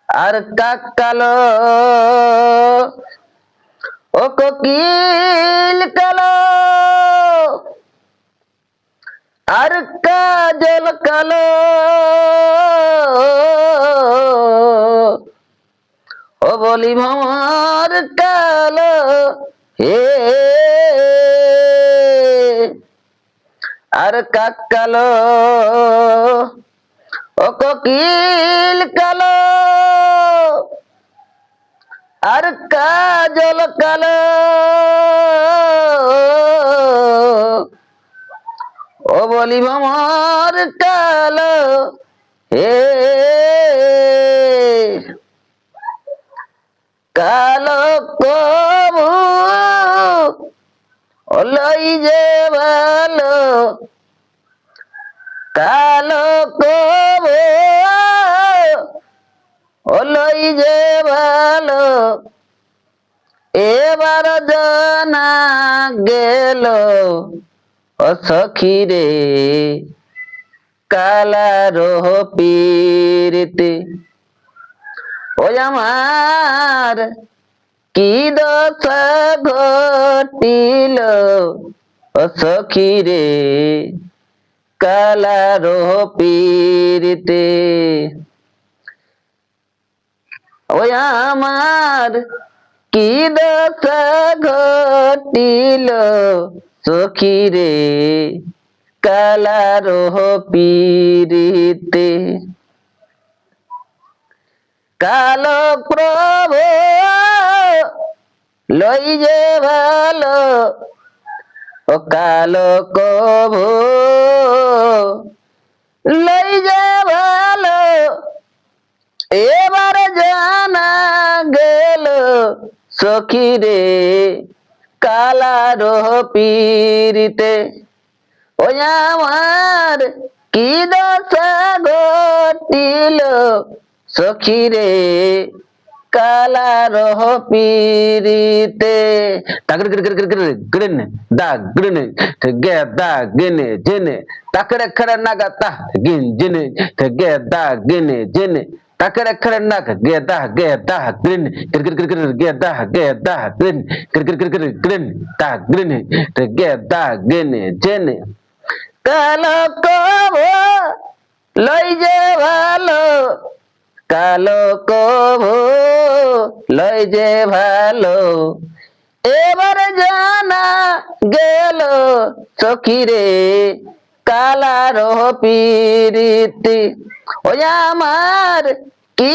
আর কাক কালো ও কোকিল কালো আর কাজল কালো ও বলি ভ্রমর কালো হে আর কাক কালো ও কোকিল কালো আর কাজল কালো ও বলি ভ্রমর কালো হে কালো কবু লই যে ভালো কালো কবু লই যে ভালো এবার জানা গেল ও সখী রে কালার পীরিতে ওই আমার কি দশা ঘটিল ও সখী রে কালার পীরিতে ওই আমার কি দশা ঘটিল সখী রে কালার পীরিতে কালো প্রভু লই যে ভালো ও কালো কভু লই যে ভালো এবার জানা গেল সখী রে কালার পীরিতে ওই আমার কি দশা ঘটিল সখী রে কালার পীরিতে তাকড় গড় গড় গড় গড়ন দা গড়ন গে দা গেনে জেনে তাকড় খড় নাগা তা গিন জেনে গে দা গেনে জেনে তাকড় খড় নাগ গে দা গড়ন গড় গড় গড় গে দা গড়ন গড় গড় গড় গড়ন তা গড়ন গে দা গেনে জেনে কালো কবু লই যে ভালো কালো কবু লই যে ভালো এবার জানা গেল সখী রে কালার পীরিতি ওই আমার কি